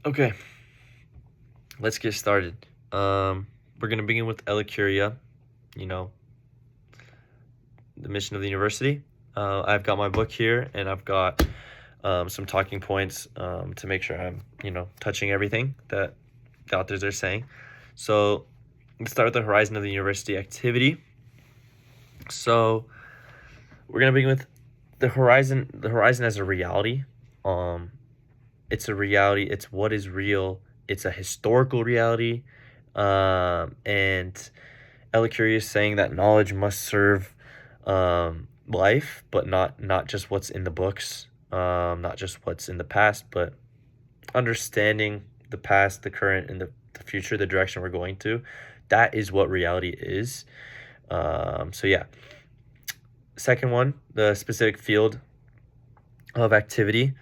Okay, let's get started. We're gonna begin with Ellacuria, you know, the mission of the university. I've got my book here, and I've got some talking points to make sure I'm, touching everything that the authors are saying. So let's start with the horizon of the university activity. So we're gonna begin with the horizon. The horizon as a reality. Um, it's a reality. It's what is real. It's a historical reality. And Ellacuria is saying that knowledge must serve life, but not just what's in the books, not just what's in the past, but understanding the past, the current, and the future, the direction we're going to. That is what reality is. So yeah. Second one, the specific field of activity.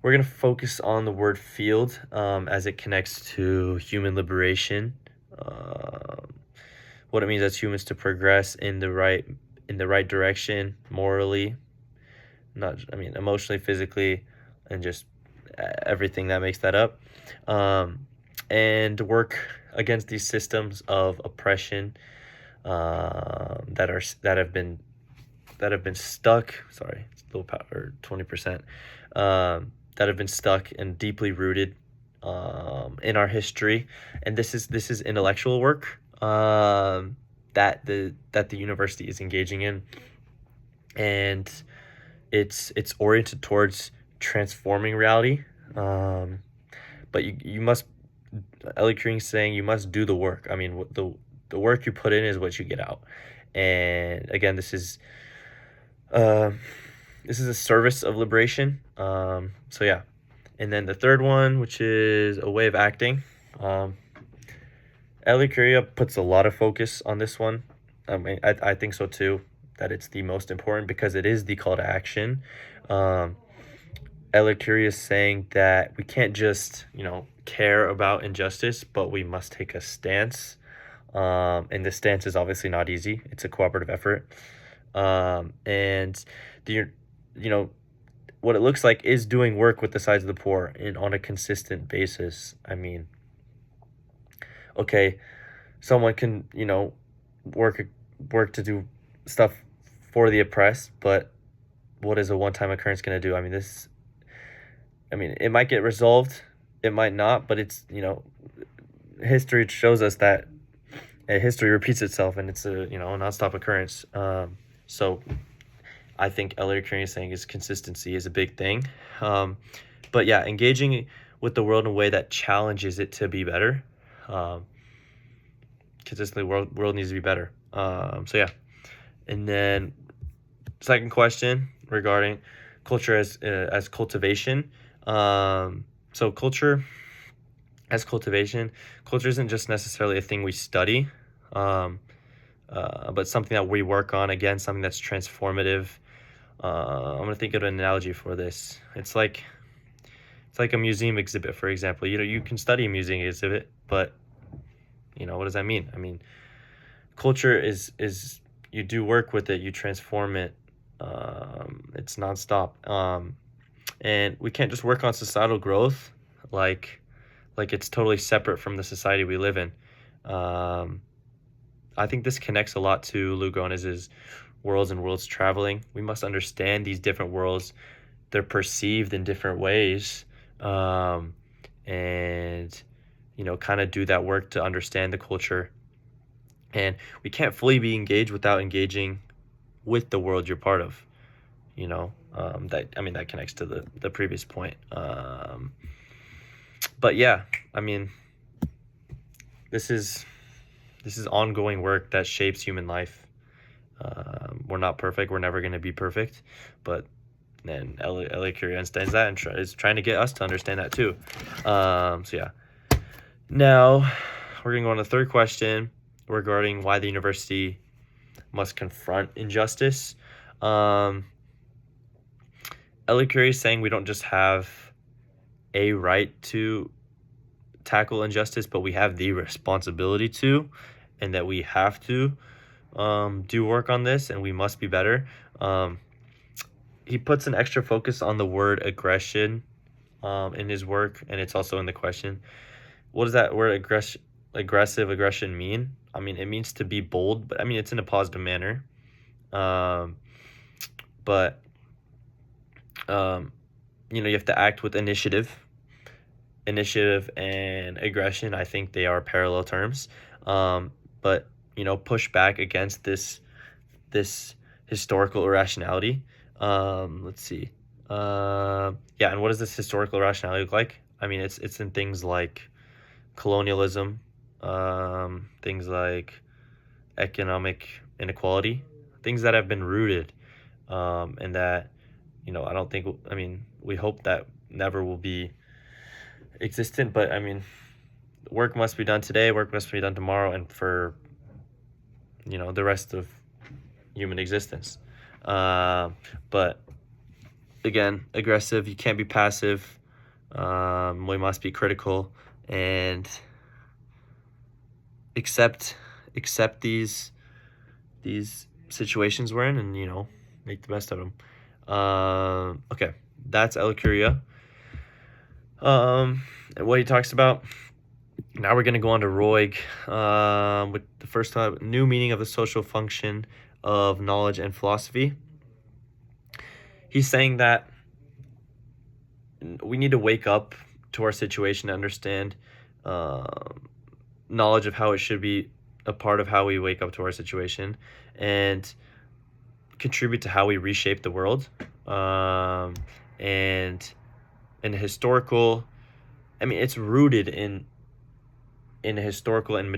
We're going to focus on the word field as it connects to human liberation. Um, what it means as humans to progress in the right direction morally, not emotionally, physically, and just everything that makes that up, and work against these systems of oppression that have been stuck. Sorry, it's low power, 20%. That have been stuck and deeply rooted in our history, and this is intellectual work that the university is engaging in, and it's oriented towards transforming reality. But you must, Ellie King saying, you must do the work. I mean, the work you put in is what you get out. And again, uh, this is a service of liberation. So yeah, and then the third one, which is a way of acting. Ellie Curia puts a lot of focus on this one. I think so too, that it's the most important because it is the call to action. Um, Ellacuria is saying that we can't just, care about injustice, but we must take a stance. And the stance is obviously not easy. It's a cooperative effort. And the, you know, what it looks like is doing work with the sides of the poor and on a consistent basis. I mean, okay, someone can, work work to do stuff for the oppressed, but what is a one-time occurrence going to do? It might get resolved, it might not, but it's, history shows us that history repeats itself, and it's a, a nonstop occurrence. So I think Elliot Kearney is saying is consistency is a big thing. But yeah, engaging with the world in a way that challenges it to be better. Um, Consistently, world needs to be better. So yeah, and then second question regarding culture as cultivation. So culture as cultivation, culture isn't just necessarily a thing we study, um, but something that we work on. Again, something that's transformative. I'm gonna think of an analogy for this. It's like a museum exhibit, for example. You can study a museum exhibit, but what does that mean? I mean, culture is you do work with it, you transform it. It's nonstop. And we can't just work on societal growth like it's totally separate from the society we live in. Um, I think this connects a lot to Lou Goniz's worlds and worlds traveling. We must understand these different worlds. They're perceived in different ways. And kind of do that work to understand the culture. And we can't fully be engaged without engaging with the world you're part of. That connects to the previous point. But yeah, I mean, this is ongoing work that shapes human life. We're not perfect. We're never going to be perfect, but then L.A. Curie understands that and is trying to get us to understand that too. So yeah. Now we're going to go on to the third question regarding why the university must confront injustice. Ellie Curie is saying we don't just have a right to tackle injustice, but we have the responsibility to, and that we have to do work on this, and we must be better. He puts an extra focus on the word aggression in his work, and it's also in the question. What does that word aggression mean? I mean, it means to be bold, but I mean, it's in a positive manner. Um, but you have to act with initiative. Initiative and aggression, I think they are parallel terms. But push back against this historical irrationality. Let's see. Yeah, and what does this historical irrationality look like? I mean, it's in things like colonialism, things like economic inequality, things that have been rooted, and that I don't think. I mean, we hope that never will be existent, but I mean, work must be done today. Work must be done tomorrow, and for the rest of human existence. But again, aggressive. You can't be passive. We must be critical and accept these situations we're in, and make the best of them. Okay, that's Ellacuria. And what he talks about. Now we're going to go on to Roig with the first time, new meaning of the social function of knowledge and philosophy. He's saying that we need to wake up to our situation to understand knowledge of how it should be a part of how we wake up to our situation and contribute to how we reshape the world. And in historical, I mean, it's rooted in a historical and in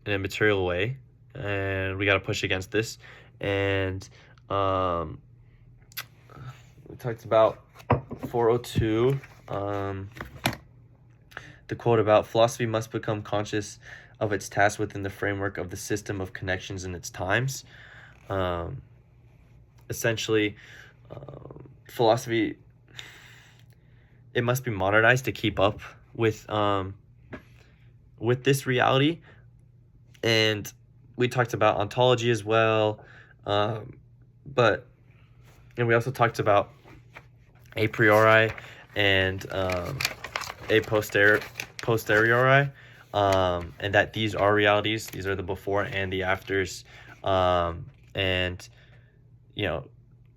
a material way, and we got to push against this. And we talked about 402, the quote about philosophy must become conscious of its task within the framework of the system of connections in its times. Essentially, philosophy, it must be modernized to keep up with this reality. And we talked about ontology as well, and we also talked about a priori and a posteriori, and that these are realities. These are the before and the afters. And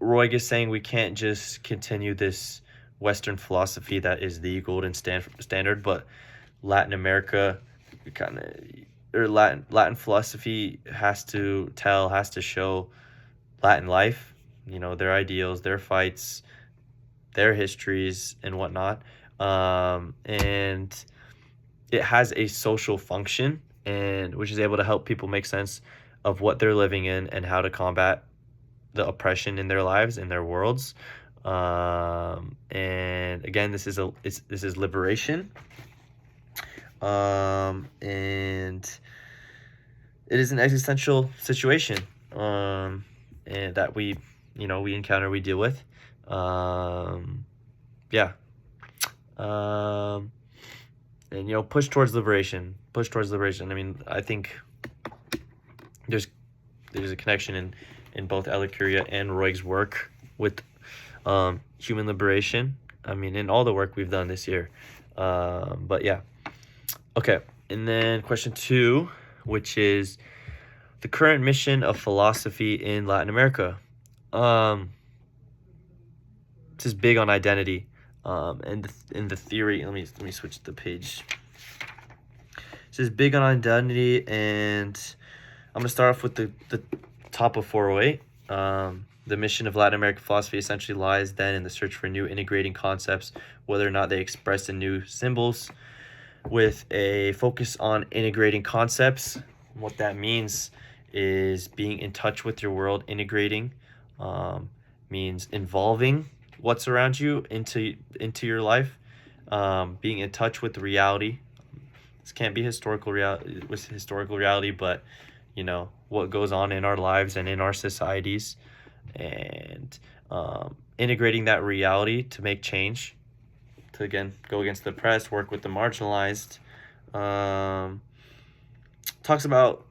Roig is saying we can't just continue this Western philosophy that is the golden standard, but Latin America Latin philosophy has to show Latin life, their ideals, their fights, their histories and whatnot. And it has a social function, and which is able to help people make sense of what they're living in and how to combat the oppression in their lives, in their worlds. And again, this is liberation. And it is an existential situation, and that we encounter, we deal with. Yeah. And push towards liberation. I mean, I think there's a connection in both Ellacuria and Roig's work with human liberation. I mean, in all the work we've done this year. But yeah. Okay, and then question 2, which is the current mission of philosophy in Latin America. This is big on identity, and in the theory. Let me switch the page. This is big on identity, and I'm gonna start off with the top of 408. The mission of Latin American philosophy essentially lies then in the search for new integrating concepts, whether or not they express in new symbols, with a focus on integrating concepts. What that means is being in touch with your world. Integrating means involving what's around you into your life, being in touch with reality. This can't be historical reality, but what goes on in our lives and in our societies, and integrating that reality to make change, to again go against the oppressed, work with the marginalized. Roy talks about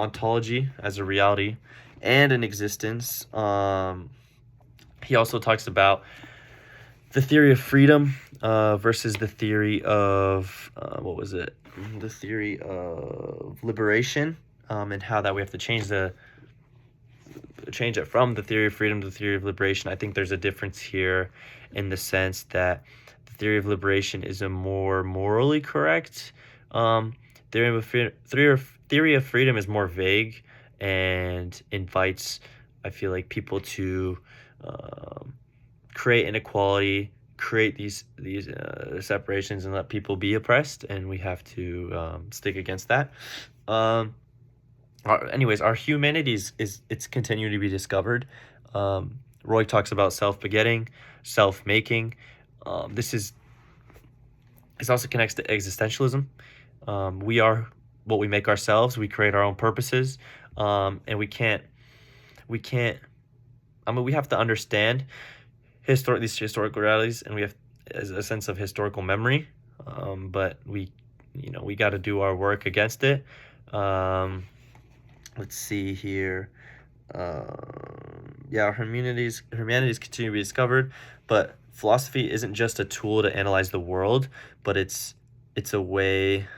ontology as a reality and an existence. He also talks about the theory of freedom versus the theory of what was it? The theory of liberation, and how that we have to change it from the theory of freedom to the theory of liberation. I think there's a difference here in the sense that the theory of liberation is a more morally correct. Theory of freedom is more vague and invites, I feel like, people to create inequality, create these separations, and let people be oppressed, and we have to stick against that. Anyways, our humanity is it's continuing to be discovered. Roig talks about self-begetting, self-making. This also connects to existentialism. We are what we make ourselves. We create our own purposes, and we can't. I mean, we have to understand these historical realities, and we have as a sense of historical memory. But we got to do our work against it. Let's see here. Yeah, humanities continue to be discovered, but philosophy isn't just a tool to analyze the world, but it's a way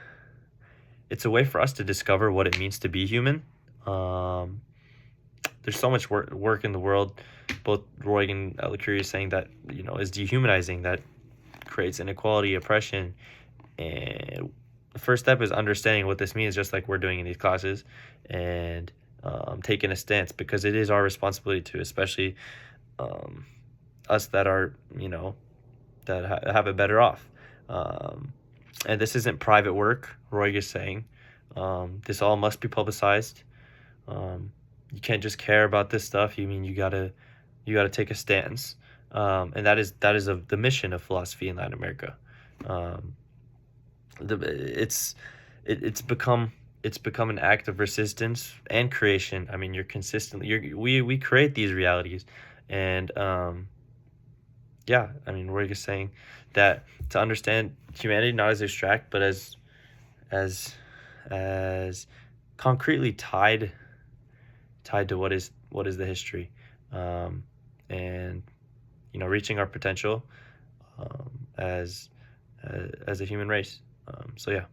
for us to discover what it means to be human. There's so much work in the world. Both Roig and Ellacuria saying that is dehumanizing, that creates inequality, oppression, and the first step is understanding what this means, just like we're doing in these classes, and taking a stance, because it is our responsibility to, especially us that are that have it better off. And this isn't private work. Roig is saying this all must be publicized. You can't just care about this stuff. You gotta take a stance, and that is the mission of philosophy in Latin America. It's become an act of resistance and creation. I mean, we create these realities, and yeah, I mean, Roig is saying that to understand humanity not as abstract, but as concretely tied to what is the history, and reaching our potential as a human race. So yeah.